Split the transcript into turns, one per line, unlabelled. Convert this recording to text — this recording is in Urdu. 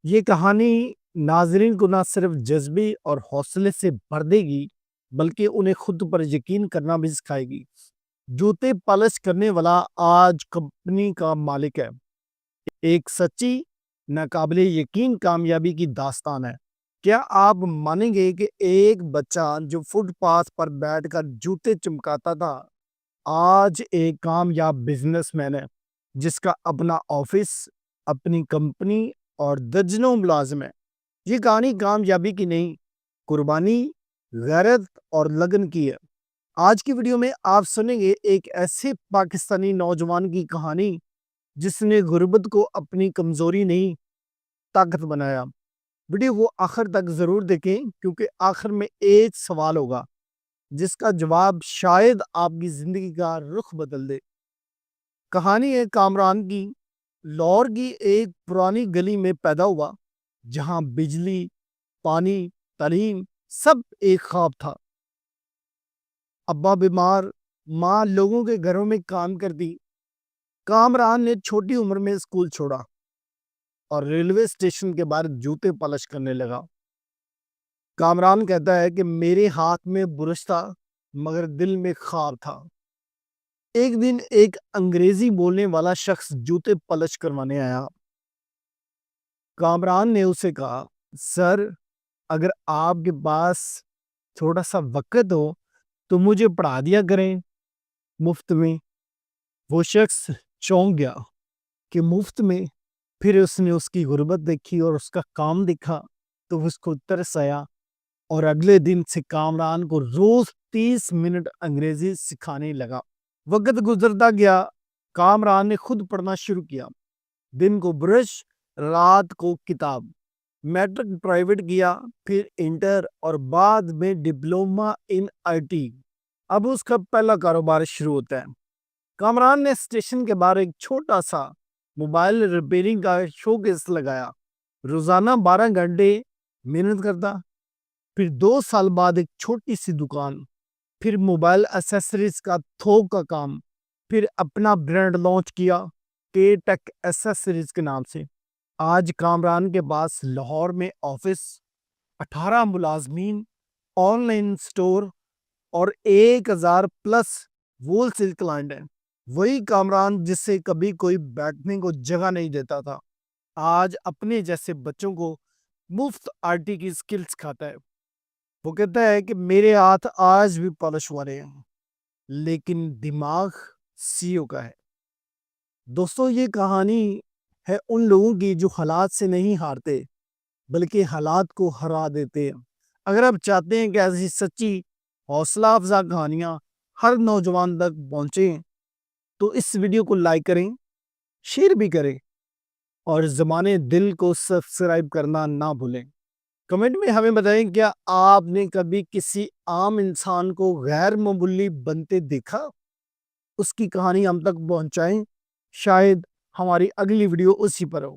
یہ کہانی ناظرین کو نہ صرف جذبے اور حوصلے سے بھر دے گی بلکہ انہیں خود پر یقین کرنا بھی سکھائے گی۔ جوتے پالش کرنے والا آج کمپنی کا مالک ہے، ایک سچی ناقابل یقین کامیابی کی داستان ہے۔ کیا آپ مانیں گے کہ ایک بچہ جو فٹ پاتھ پر بیٹھ کر جوتے چمکاتا تھا آج ایک کامیاب بزنس مین ہے، جس کا اپنا آفس، اپنی کمپنی اور درجنوں ملازم ہیں؟ یہ کہانی کامیابی کی نہیں، قربانی، غیرت اور لگن کی ہے۔ آج کی ویڈیو میں آپ سنیں گے ایک ایسے پاکستانی نوجوان کی کہانی جس نے غربت کو اپنی کمزوری نہیں، طاقت بنایا۔ ویڈیو کو آخر تک ضرور دیکھیں کیونکہ آخر میں ایک سوال ہوگا جس کا جواب شاید آپ کی زندگی کا رخ بدل دے۔ کہانی ہے کامران کی۔ لاہور کی ایک پرانی گلی میں پیدا ہوا جہاں بجلی، پانی، تعلیم سب ایک خواب تھا۔ ابا بیمار، ماں لوگوں کے گھروں میں کام کرتی۔ کامران نے چھوٹی عمر میں اسکول چھوڑا اور ریلوے اسٹیشن کے باہر جوتے پالش کرنے لگا۔ کامران کہتا ہے کہ میرے ہاتھ میں برش تھا مگر دل میں خواب تھا۔ ایک دن ایک انگریزی بولنے والا شخص جوتے پالش کروانے آیا۔ کامران نے اسے کہا، سر، اگر آپ کے پاس تھوڑا سا وقت ہو تو مجھے پڑھا دیا کریں مفت میں۔ وہ شخص چونک گیا کہ مفت میں؟ پھر اس نے اس کی غربت دیکھی اور اس کا کام دیکھا تو اس کو ترس آیا اور اگلے دن سے کامران کو روز 30 منٹ انگریزی سکھانے لگا۔ وقت گزرتا گیا، کامران نے خود پڑھنا شروع کیا۔ دن کو برش، رات کو کتاب۔ میٹرک پرائیویٹ کیا، پھر انٹر اور بعد میں ڈپلومہ ان آئی ٹی۔ اب اس کا پہلا کاروبار شروع ہوتا ہے۔ کامران نے اسٹیشن کے باہر ایک چھوٹا سا موبائل ریپیئرنگ کا شو کیس لگایا۔ روزانہ 12 گھنٹے محنت کرتا، پھر 2 سال بعد ایک چھوٹی سی دکان، پھر موبائل ایسیسریز کا تھوک کا کام، پھر اپنا برانڈ لانچ کیا کے ٹیک ایسیسریز کے نام سے۔ آج کامران کے پاس لاہور میں آفس، 18 ملازمین، آن لائن سٹور اور 1000 پلس ہول سیل کلائنٹ ہیں۔ وہی کامران جس سے کبھی کوئی بیٹھنے کو جگہ نہیں دیتا تھا آج اپنے جیسے بچوں کو مفت آر ٹی کی سکل سکھاتا ہے۔ وہ کہتا ہے کہ میرے ہاتھ آج بھی پالش ہو رہے ہیں لیکن دماغ سی او کا ہے۔ دوستو، یہ کہانی ہے ان لوگوں کی جو حالات سے نہیں ہارتے بلکہ حالات کو ہرا دیتے ہیں۔ اگر آپ چاہتے ہیں کہ ایسی سچی حوصلہ افزا کہانیاں ہر نوجوان تک پہنچیں تو اس ویڈیو کو لائک کریں، شیئر بھی کریں اور زبانِ دل کو سبسکرائب کرنا نہ بھولیں۔ کمنٹ میں ہمیں بتائیں، کیا آپ نے کبھی کسی عام انسان کو غیر معمولی بنتے دیکھا؟ اس کی کہانی ہم تک پہنچائیں، شاید ہماری اگلی ویڈیو اسی پر ہو۔